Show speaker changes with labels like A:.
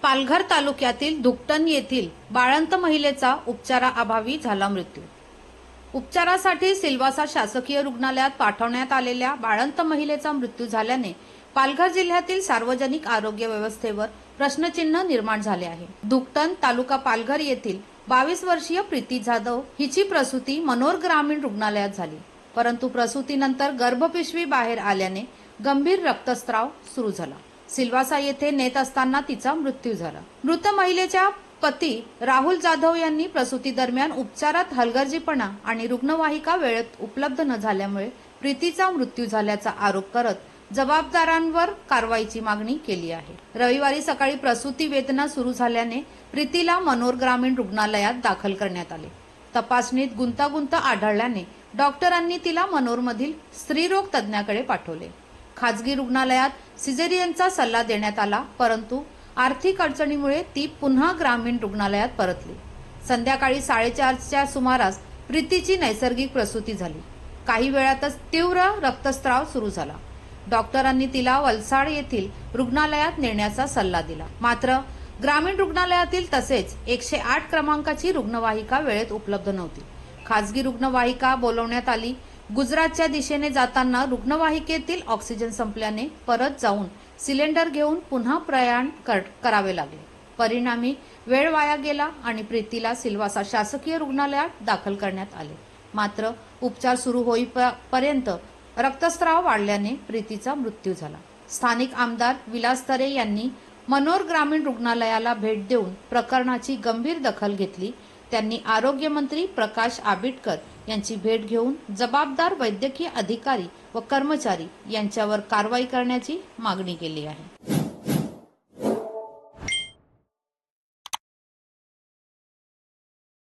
A: पालघर तालुक्यातील धुकटण येथील बाळंत महिलेचा उपचाराअभावी झाला मृत्यू। उपचारासाठी सिल्वासा शासकीय रुग्णालयात पाठवण्यात आलेल्या बाळंत महिलेचा मृत्यू झाल्याने पालघर जिल्ह्यातील सार्वजनिक आरोग्य व्यवस्थेवर प्रश्नचिन्ह निर्माण झाले आहे। धुकटण तालुका पालघर येथील 22 वर्षीय प्रीती जाधव हिची प्रसूती मनोर ग्रामीण रुग्णालयात झाली, परंतु प्रसूतीनंतर गर्भपिशवी बाहेर आल्याने गंभीर रक्तस्राव सुरू झाला। सिल्वासा येथे नेत असताना तिचा मृत्यू झाला। मृत महिलेच्या पती राहुल जाधव यांनी प्रसूती दरम्यान उपचारात हलगर्जीपणा आणि रुग्णवाहिका वेळेत उपलब्ध न झाल्यामुळे प्रीतीचा मृत्यू झाल्याचा आरोप करत जबाबदारांवर कारवाईची मागणी केली आहे। रविवारी सकाळी प्रसूती वेदना सुरू झाल्याने प्रीतीला मनोर ग्रामीण रुग्णालयात दाखल करण्यात आले। तपासणीत गुंतागुंत आढळल्याने डॉक्टरांनी तिला मनोरमधील स्त्रीरोग तज्ञाकडे पाठवले। खाजगी रुग्णालयात सिझेरियनचा सल्ला देण्यात आला, परंतु आर्थिक अडचणीमुळे ती पुन्हा ग्रामीण रुग्णालयात परतली। संध्याकाळी 4:30च्या सुमारास प्रीतीची नैसर्गिक प्रसूती झाली। काही वेळातच तीव्र रक्तस्राव सुरू झाला। डॉक्टरांनी तिला वलसाड येथील रुग्णालयात नेण्याचा सल्ला दिला, मात्र ग्रामीण रुग्णालयातील तसेच 108 क्रमांकाची रुग्णवाहिका वेळेत उपलब्ध नव्हती। खाजगी रुग्णवाहिका बोलवण्यात आली। गुजरातच्या दिशेने जाताना रुग्णवाहिकेतील ऑक्सिजन संपल्याने परत जाऊन सिलेंडर घेऊन पुन्हा प्रयाण करावे लागले। परिणामी वेळ वाया गेला आणि प्रीतीला सिल्वासा शासकीय रुग्णालयात दाखल करण्यात आले, मात्र उपचार सुरू होईपर्यंत रक्तस्राव वाढल्याने प्रीतीचा मृत्यू झाला। स्थानिक आमदार विलास तरे यांनी मनोर ग्रामीण रुग्णालयाला भेट देऊन प्रकरणाची गंभीर दखल घेतली। त्यांनी आरोग्यमंत्री प्रकाश आबिटकर यांची भेट घेऊन जबाबदार वैद्यकीय अधिकारी व कर्मचारी यांच्यावर कारवाई करण्याची मागणी केली आहे।